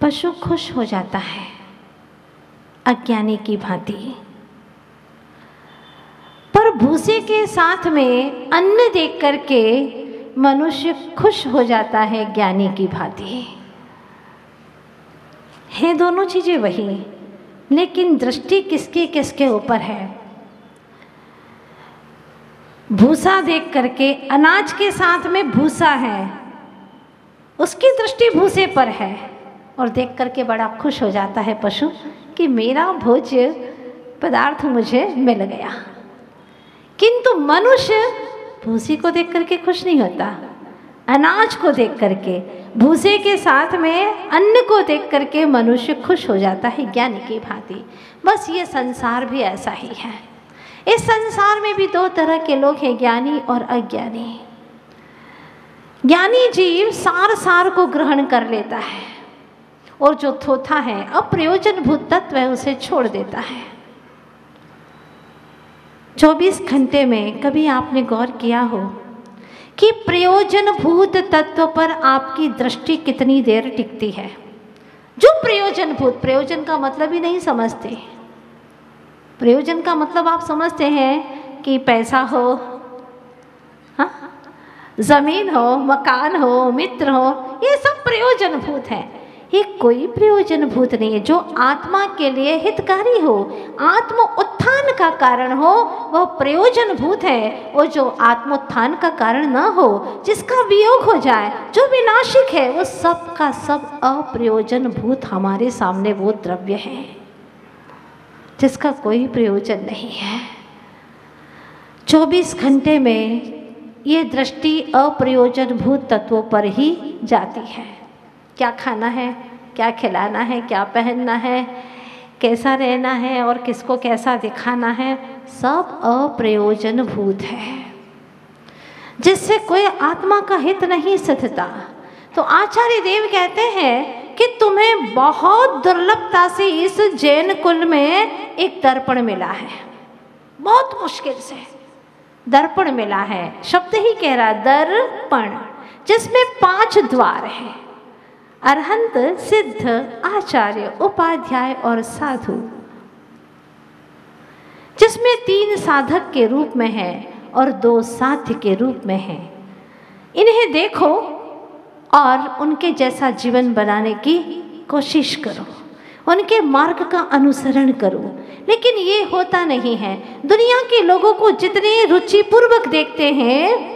पशु खुश हो जाता है अज्ञानी की भांति, पर भूसे के साथ में अन्न देख करके मनुष्य खुश हो जाता है ज्ञानी की भांति। है दोनों चीजें वही, लेकिन दृष्टि किसके किसके ऊपर है। भूसा देख करके, अनाज के साथ में भूसा है, उसकी दृष्टि भूसे पर है और देख करके बड़ा खुश हो जाता है पशु कि मेरा भोज्य पदार्थ मुझे मिल गया। किंतु मनुष्य भूसी को देख करके खुश नहीं होता, अनाज को देख करके, भूसे के साथ में अन्न को देख करके मनुष्य खुश हो जाता है ज्ञानी की भांति। बस ये संसार भी ऐसा ही है। इस संसार में भी दो तरह के लोग हैं, ज्ञानी और अज्ञानी। ज्ञानी जीव सार सार को ग्रहण कर लेता है और जो थोथा है, अप्रयोजनभूत तत्व है, उसे छोड़ देता है। 24 घंटे में कभी आपने गौर किया हो कि प्रयोजनभूत तत्व पर आपकी दृष्टि कितनी देर टिकती है? जो प्रयोजनभूत, प्रयोजन का मतलब ही नहीं समझते। प्रयोजन का मतलब आप समझते हैं कि पैसा हो, हाँ, जमीन हो, मकान हो, मित्र हो, ये सब प्रयोजनभूत है। ये कोई प्रयोजनभूत नहीं है। जो आत्मा के लिए हितकारी हो, आत्म उत्थान का कारण हो, वह प्रयोजनभूत है। और जो आत्मोत्थान का कारण न हो, जिसका वियोग हो जाए, जो विनाशिक है, वो सब का सब अप्रयोजनभूत हमारे सामने वो द्रव्य है जिसका कोई प्रयोजन नहीं है। 24 घंटे में ये दृष्टि अप्रयोजनभूत तत्वों पर ही जाती है। क्या खाना है, क्या खिलाना है, क्या पहनना है, कैसा रहना है और किसको कैसा दिखाना है, सब अप्रयोजनभूत है, जिससे कोई आत्मा का हित नहीं सिद्धता। तो आचार्य देव कहते हैं कि तुम्हें बहुत दुर्लभता से इस जैन कुल में एक दर्पण मिला है, बहुत मुश्किल से दर्पण मिला है। शब्द ही कह रहा दर्पण, जिसमें 5 द्वार हैं, अरहंत, सिद्ध, आचार्य, उपाध्याय और साधु, जिसमें 3 साधक के रूप में है और 2 साध्य के रूप में है। इन्हें देखो और उनके जैसा जीवन बनाने की कोशिश करो, उनके मार्ग का अनुसरण करो। लेकिन ये होता नहीं है। दुनिया के लोगों को जितने रुचिपूर्वक देखते हैं,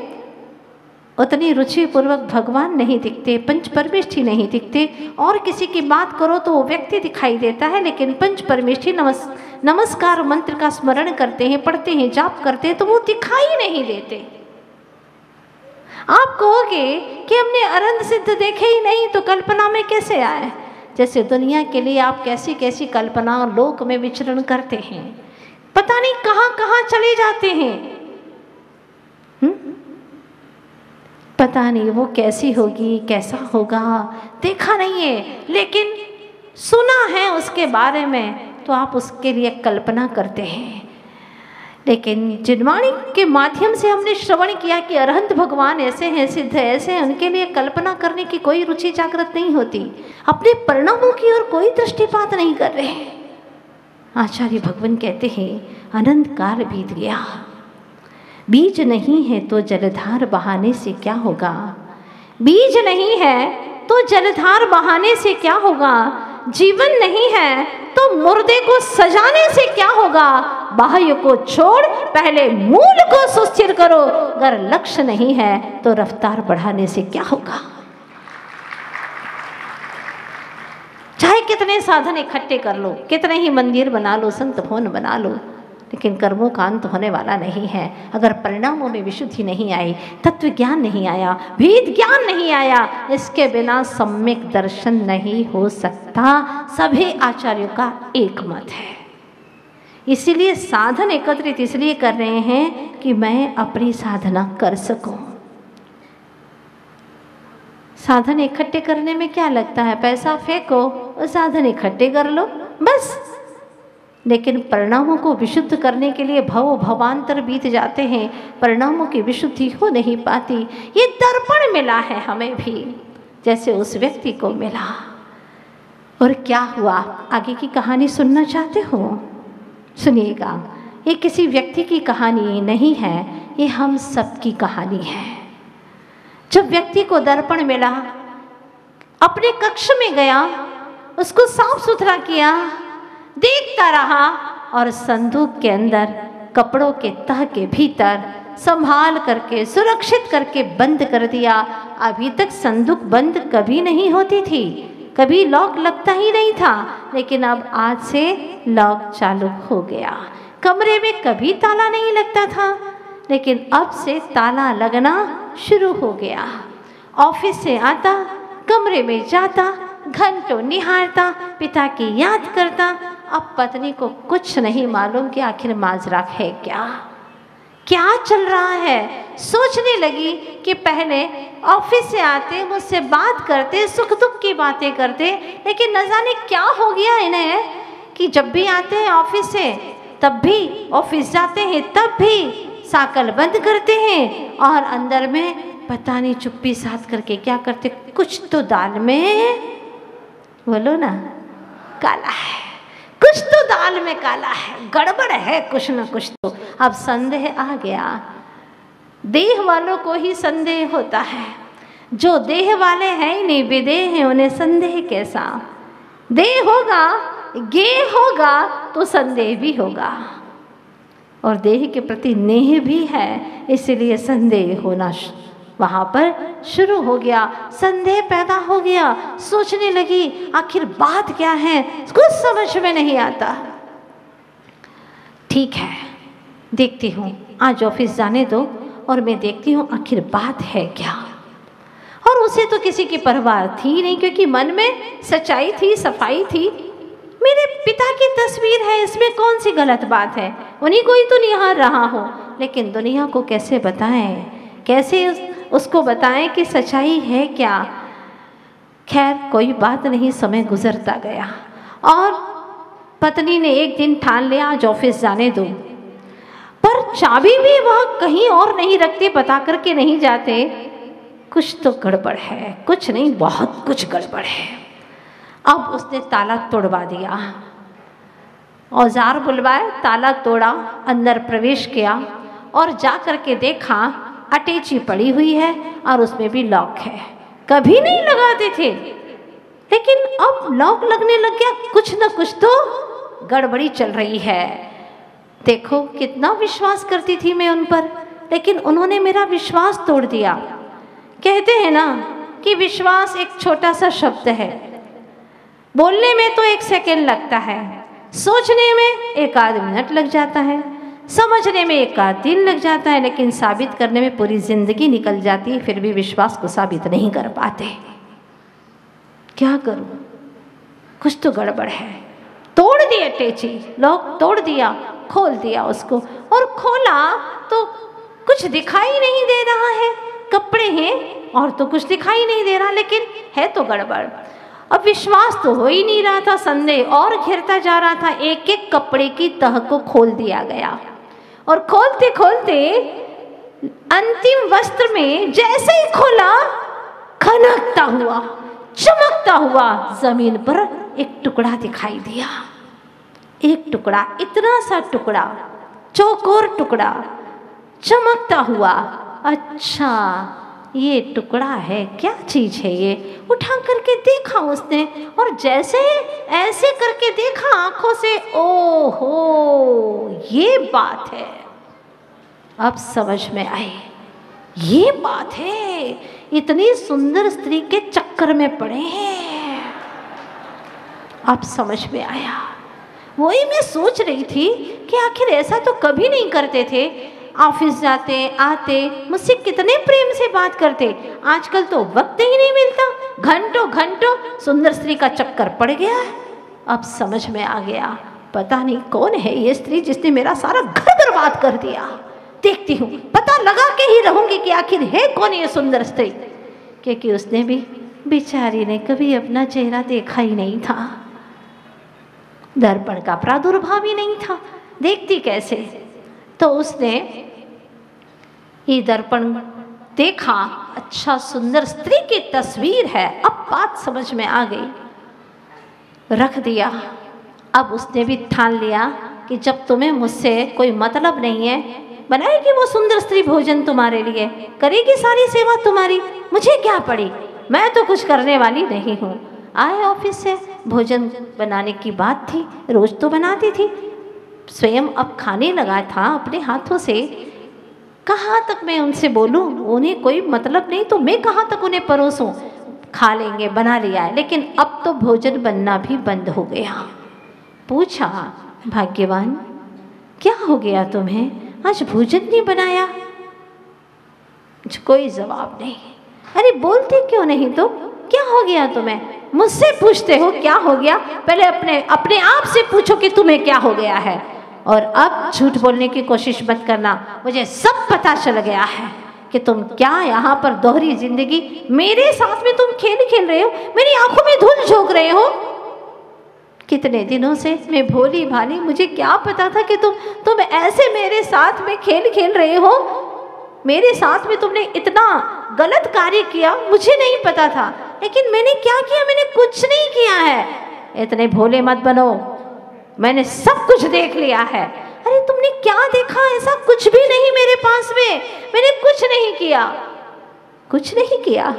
उतनी रुचिपूर्वक भगवान नहीं दिखते, पंच परमेष्ठी नहीं दिखते। और किसी की बात करो तो वो व्यक्ति दिखाई देता है, लेकिन पंच परमेष्ठी नमस्कार मंत्र का स्मरण करते हैं, पढ़ते हैं, जाप करते हैं, तो वो दिखाई नहीं देते। आप कहोगे कि हमने अरहंत सिद्ध देखे ही नहीं, तो कल्पना में कैसे आए? जैसे दुनिया के लिए आप कैसी कैसी कल्पना और लोक में विचरण करते हैं, पता नहीं कहाँ कहाँ चले जाते हैं। पता नहीं वो कैसी होगी, कैसा होगा, देखा नहीं है, लेकिन सुना है उसके बारे में, तो आप उसके लिए कल्पना करते हैं। लेकिन जिनवाणी के माध्यम से हमने श्रवण किया कि अरहंत भगवान ऐसे हैं, सिद्ध ऐसे हैं, उनके लिए कल्पना करने की कोई रुचि जागृत नहीं होती। अपने परिणामों की ओर कोई दृष्टिपात नहीं कर रहे। आचार्य भगवान कहते हैं अनंत काल बीत गया, बीज नहीं है तो जलधार बहाने से क्या होगा। बीज नहीं है तो जलधार बहाने से क्या होगा। जीवन नहीं है तो मुर्दे को सजाने से क्या होगा। बाह्य को छोड़ पहले मूल को सुस्थिर करो। अगर लक्ष्य नहीं है तो रफ्तार बढ़ाने से क्या होगा। चाहे कितने साधन इकट्ठे कर लो, कितने ही मंदिर बना लो, संत भवन बना लो, लेकिन कर्मों का अंत होने वाला नहीं है। अगर परिणामों में विशुद्धि नहीं आई, तत्व ज्ञान नहीं आया, भेद ज्ञान नहीं आया, इसके बिना सम्यक दर्शन नहीं हो सकता। सभी आचार्यों का एक मत है। इसीलिए साधन एकत्रित इसलिए कर रहे हैं कि मैं अपनी साधना कर सकूं। साधन इकट्ठे करने में क्या लगता है, पैसा फेंको और साधन इकट्ठे कर लो बस। लेकिन परिणामों को विशुद्ध करने के लिए भवांतर बीत जाते हैं, परिणामों की विशुद्धि हो नहीं पाती। ये दर्पण मिला है हमें भी, जैसे उस व्यक्ति को मिला। और क्या हुआ, आगे की कहानी सुनना चाहते हो? सुनिएगा। ये किसी व्यक्ति की कहानी नहीं है, ये हम सब की कहानी है। जब व्यक्ति को दर्पण मिला, अपने कक्ष में गया, उसको साफ सुथरा किया, देखता रहा और संदूक के अंदर कपड़ों के तह के भीतर संभाल करके सुरक्षित करके बंद कर दिया। अभी तक संदूक बंद कभी नहीं होती थी, कभी लॉक लगता ही नहीं था, लेकिन अब आज से लॉक चालू हो गया। कमरे में कभी ताला नहीं लगता था, लेकिन अब से ताला लगना शुरू हो गया। ऑफिस से आता, कमरे में जाता, घंटों निहारता, पिता की याद करता। अब पत्नी को कुछ नहीं मालूम कि आखिर माजरा है क्या चल रहा है। सोचने लगी कि पहले ऑफिस से आते, मुझसे बात करते, सुख दुख की बातें करते, लेकिन न जाने क्या हो गया इन्हें कि जब भी आते हैं ऑफिस से, तब भी ऑफिस जाते हैं, तब भी साकल बंद करते हैं और अंदर में पता नहीं चुप्पी साथ करके क्या करते, कुछ तो दाल में, बोलो ना, काला है, कुछ तो दाल में काला है, गड़बड़ है कुछ न कुछ तो। अब संदेह आ गया। देह वालों को ही संदेह होता है, जो देह वाले हैं ही नहीं, विदेह हैं, उन्हें संदेह कैसा। देह होगा, गेह होगा तो संदेह भी होगा, और देह के प्रति नेह भी है, इसलिए संदेह होना वहाँ पर शुरू हो गया। संदेह पैदा हो गया, सोचने लगी आखिर बात क्या है, कुछ समझ में नहीं आता। ठीक है, देखती हूँ, आज ऑफिस जाने दो और मैं देखती हूँ आखिर बात है क्या। और उसे तो किसी की परवाह थी नहीं, क्योंकि मन में सच्चाई थी, सफाई थी। मेरे पिता की तस्वीर है, इसमें कौन सी गलत बात है, उन्हीं को ही तो निहार रहा हो। लेकिन दुनिया को कैसे बताएं, कैसे उसको बताएं कि सच्चाई है क्या। खैर कोई बात नहीं, समय गुजरता गया और पत्नी ने एक दिन ठान लिया आज ऑफिस जाने दो, पर चाबी भी वह कहीं और नहीं रखते, बता करके नहीं जाते। कुछ तो गड़बड़ है, कुछ नहीं बहुत कुछ गड़बड़ है। अब उसने ताला तोड़वा दिया, औजार बुलवाए, ताला तोड़ा, अंदर प्रवेश किया और जा करके देखा अटैची पड़ी हुई है और उसमें भी लॉक है। कभी नहीं लगाते थे, लेकिन अब लॉक लगने लग गया, कुछ न कुछ तो गड़बड़ी चल रही है। देखो कितना विश्वास करती थी मैं उन पर, लेकिन उन्होंने मेरा विश्वास तोड़ दिया। कहते हैं ना कि विश्वास एक छोटा सा शब्द है, बोलने में तो 1 सेकेंड लगता है, सोचने में 1 आध मिनट लग जाता है, समझने में 1 आध दिन लग जाता है, लेकिन साबित करने में पूरी जिंदगी निकल जाती है। फिर भी विश्वास को साबित नहीं कर पाते। क्या करूं, कुछ तो गड़बड़ है। तोड़ दिया अटैची, लॉक तोड़ दिया, खोल दिया उसको, और खोला तो कुछ दिखाई नहीं दे रहा है। कपड़े हैं और तो कुछ दिखाई नहीं दे रहा, लेकिन है तो गड़बड़। अब विश्वास तो हो ही नहीं रहा था, संदेह और घिरता जा रहा था। एक एक कपड़े की तह को खोल दिया गया और खोलते खोलते अंतिम वस्त्र में जैसे ही खोला, खनकता हुआ, चमकता हुआ जमीन पर एक टुकड़ा दिखाई दिया। एक टुकड़ा, इतना सा टुकड़ा, चौकोर टुकड़ा, चमकता हुआ। अच्छा ये टुकड़ा है, क्या चीज है ये? उठा करके देखा उसने, और जैसे ऐसे करके देखा आंखों से, ओहो ये बात है। अब समझ में आए, ये बात है, इतनी सुंदर स्त्री के चक्कर में पड़े हैं। अब समझ में आया। वही मैं सोच रही थी कि आखिर ऐसा तो कभी नहीं करते थे। ऑफिस जाते आते मुझसे कितने प्रेम से बात करते, आजकल तो वक्त ही नहीं मिलता, घंटों घंटों सुंदर स्त्री का चक्कर पड़ गया है। अब समझ में आ गया, पता नहीं कौन है ये स्त्री जिसने मेरा सारा घर बर्बाद कर दिया। देखती हूँ, पता लगा के ही रहूंगी कि आखिर है कौन ये सुंदर स्त्री, क्योंकि उसने भी, बेचारी ने कभी अपना चेहरा देखा ही नहीं था, दर्पण का प्रादुर्भाव ही नहीं था, देखती कैसे। तो उसने ये दर्पण देखा, अच्छा सुंदर स्त्री की तस्वीर है। अब बात समझ में आ गई। रख दिया। अब उसने भी ठान लिया कि जब तुम्हें मुझसे कोई मतलब नहीं है, बनाएगी वो सुंदर स्त्री भोजन तुम्हारे लिए, करेगी सारी सेवा तुम्हारी, मुझे क्या पड़ी, मैं तो कुछ करने वाली नहीं हूँ। आए ऑफिस से, भोजन बनाने की बात थी, रोज तो बनाती थी, स्वयं अब खाने लगा था अपने हाथों से। कहाँ तक मैं उनसे बोलूँ, उन्हें कोई मतलब नहीं तो मैं कहाँ तक उन्हें परोसूँ। खा लेंगे, बना लिया है, लेकिन अब तो भोजन बनना भी बंद हो गया। पूछा, भाग्यवान क्या हो गया तुम्हें, आज भोजन नहीं बनाया? कोई जवाब नहीं। अरे बोलते क्यों नहीं तुम, क्या हो गया तुम्हें? मुझसे पूछते हो क्या हो गया, पहले अपने आप से पूछो कि तुम्हें क्या हो गया है। और अब झूठ बोलने की कोशिश मत करना, मुझे सब पता चल गया है कि तुम क्या यहाँ पर दोहरी जिंदगी, मेरे साथ में तुम खेल खेल रहे हो, मेरी आंखों में धूल झोंक रहे हो। कितने दिनों से मैं भोली भाली, मुझे क्या पता था कि तुम ऐसे मेरे साथ में खेल खेल रहे हो, मेरे साथ में तुमने इतना गलत कार्य किया, मुझे नहीं पता था। लेकिन मैंने क्या किया, मैंने कुछ नहीं किया है। इतने भोले मत बनो, मैंने सब कुछ देख लिया है। अरे तुमने क्या देखा, ऐसा कुछ भी नहीं मेरे पास में, मैंने कुछ नहीं किया, कुछ नहीं किया।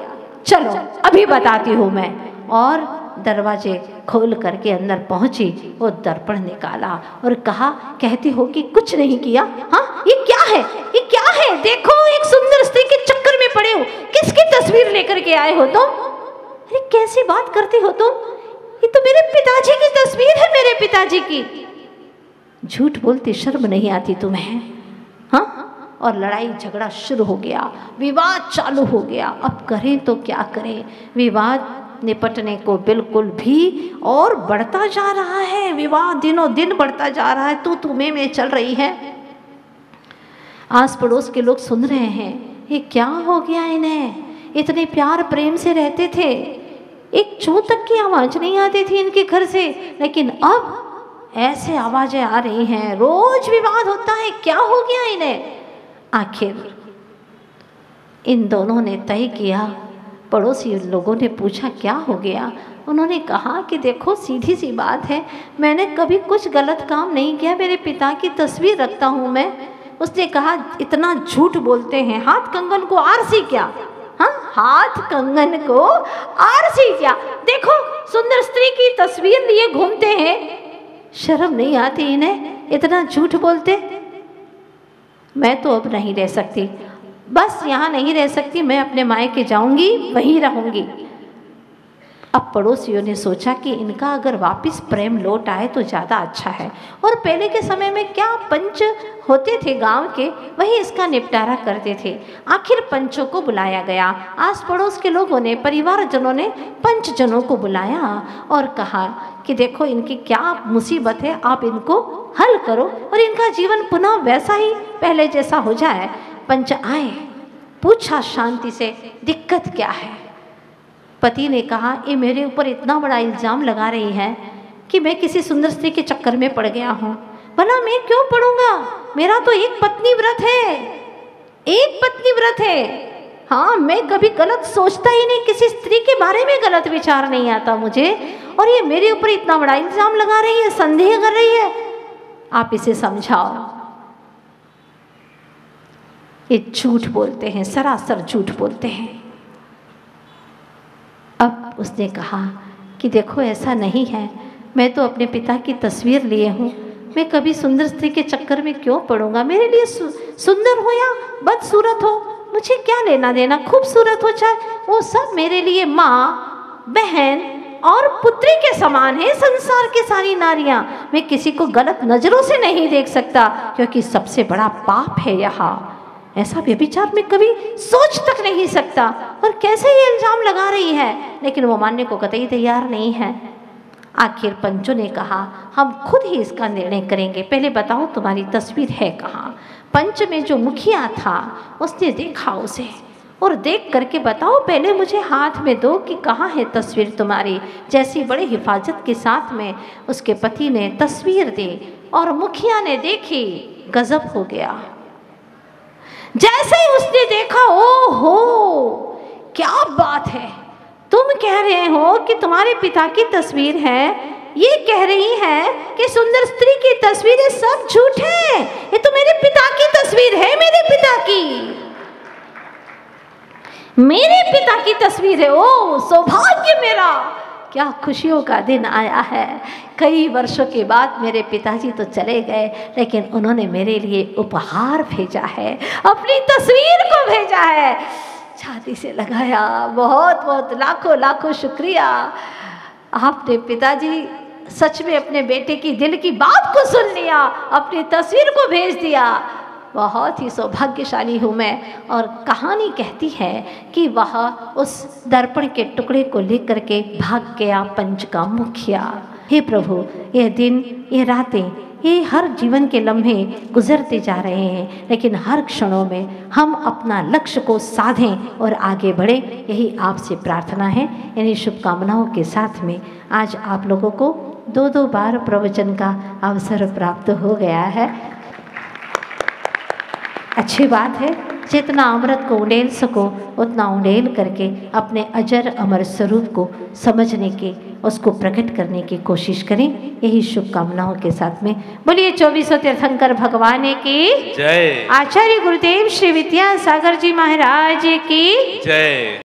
चलो अभी बताती हूँ मैं। और दरवाजे खोल करके अंदर पहुंची, वो दर्पण निकाला और कहा, कहती हो कि कुछ नहीं किया? हाँ, ये क्या है, ये क्या है? देखो एक सुंदर स्त्री के चक्कर में पड़े हो, किसकी तस्वीर लेकर के आए हो तुम? अरे कैसी बात करती हो तुम, ये तो मेरे पिताजी की तस्वीर है, मेरे पिताजी की। झूठ बोलती शर्म नहीं आती तुम्हें? हाँ। और लड़ाई झगड़ा शुरू हो गया, विवाद चालू हो गया। अब करें तो क्या करें, विवाद निपटने को बिल्कुल भी और बढ़ता जा रहा है, विवाद दिनों दिन बढ़ता जा रहा है, तुम्हें में चल रही है। आस पड़ोस के लोग सुन रहे हैं, ये क्या हो गया इन्हें, इतने प्यार प्रेम से रहते थे, एक चू तक की आवाज़ नहीं आती थी इनके घर से, लेकिन अब ऐसे आवाज़ें आ रही हैं, रोज विवाद होता है, क्या हो गया इन्हें? आखिर इन दोनों ने तय किया, पड़ोसी लोगों ने पूछा क्या हो गया? उन्होंने कहा कि देखो सीधी सी बात है, मैंने कभी कुछ गलत काम नहीं किया, मेरे पिता की तस्वीर रखता हूँ मैं। उसने कहा इतना झूठ बोलते हैं, हाथ कंगन को आरसी क्या? हाँ, हाथ कंगन को आरसी क्या? देखो सुंदर स्त्री की तस्वीर लिए घूमते हैं, शर्म नहीं आती इन्हें, इतना झूठ बोलते। मैं तो अब नहीं रह सकती, बस यहाँ नहीं रह सकती, मैं अपने मायके जाऊंगी, वहीं रहूंगी। अब पड़ोसियों ने सोचा कि इनका अगर वापस प्रेम लौट आए तो ज़्यादा अच्छा है। और पहले के समय में क्या पंच होते थे गांव के, वही इसका निपटारा करते थे। आखिर पंचों को बुलाया गया, आस पड़ोस के लोगों ने, परिवारजनों ने पंच जनों को बुलाया और कहा कि देखो इनकी क्या मुसीबत है, आप इनको हल करो और इनका जीवन पुनः वैसा ही पहले जैसा हो जाए। पंच आए, पूछा शांति से, दिक्कत क्या है? पति ने कहा, ये मेरे ऊपर इतना बड़ा इल्ज़ाम लगा रही है कि मैं किसी सुंदर स्त्री के चक्कर में पड़ गया हूँ। भला मैं क्यों पड़ूंगा, मेरा तो एक पत्नी व्रत है, एक पत्नी व्रत है। हाँ, मैं कभी गलत सोचता ही नहीं, किसी स्त्री के बारे में गलत विचार नहीं आता मुझे, और ये मेरे ऊपर इतना बड़ा इल्ज़ाम लगा रही है, संदेह कर रही है, आप इसे समझाओ। ये झूठ बोलते हैं, सरासर झूठ बोलते हैं। अब उसने कहा कि देखो ऐसा नहीं है, मैं तो अपने पिता की तस्वीर लिए हूँ, मैं कभी सुंदर स्त्री के चक्कर में क्यों पड़ूंगा? मेरे लिए सुंदर हो या बदसूरत हो, मुझे क्या लेना देना, खूबसूरत हो चाहे, वो सब मेरे लिए माँ, बहन और पुत्री के समान है। संसार की सारी नारियाँ, मैं किसी को गलत नज़रों से नहीं देख सकता, क्योंकि सबसे बड़ा पाप है यहाँ। ऐसा व्यभिचार में कभी सोच तक नहीं सकता, और कैसे ये इल्ज़ाम लगा रही है, लेकिन वो मानने को कतई तैयार नहीं है। आखिर पंचों ने कहा, हम खुद ही इसका निर्णय करेंगे, पहले बताओ तुम्हारी तस्वीर है कहाँ? पंच में जो मुखिया था उसने देखा उसे, और देख करके बताओ पहले मुझे हाथ में दो कि कहाँ है तस्वीर तुम्हारी। जैसी बड़े हिफाजत के साथ में उसके पति ने तस्वीर दी और मुखिया ने देखी, गजब हो गया। जैसे ही उसने देखा, ओहो क्या बात है, तुम कह रहे हो कि तुम्हारे पिता की तस्वीर है, ये कह रही हैं कि सुंदर स्त्री की तस्वीरें सब झूठ है, ये तो मेरे पिता की तस्वीर है, मेरे पिता की, मेरे पिता की तस्वीर है। ओ सौभाग्य मेरा, क्या खुशियों का दिन आया है। कई वर्षों के बाद मेरे पिताजी तो चले गए, लेकिन उन्होंने मेरे लिए उपहार भेजा है, अपनी तस्वीर को भेजा है। छाती से लगाया, बहुत बहुत लाखों लाखों शुक्रिया। आपने पिताजी सच में अपने बेटे की दिल की बात को सुन लिया, अपनी तस्वीर को भेज दिया। बहुत ही सौभाग्यशाली हूँ मैं। और कहानी कहती है कि वह उस दर्पण के टुकड़े को लेकर के भाग गया पंच का मुखिया। हे प्रभु, यह दिन, ये रातें, ये हर जीवन के लम्हे गुजरते जा रहे हैं, लेकिन हर क्षणों में हम अपना लक्ष्य को साधें और आगे बढ़े, यही आपसे प्रार्थना है। यानी शुभकामनाओं के साथ में आज आप लोगों को 2-2 बार प्रवचन का अवसर प्राप्त हो गया है। अच्छी बात है, जितना अमृत को उंडेल सको उतना उंडेल करके अपने अजर अमर स्वरूप को समझने के, उसको प्रकट करने की कोशिश करें। यही शुभकामनाओं के साथ में बोलिए 24 तीर्थंकर भगवान की जय। आचार्य गुरुदेव श्री विद्यासागर जी महाराज की जय।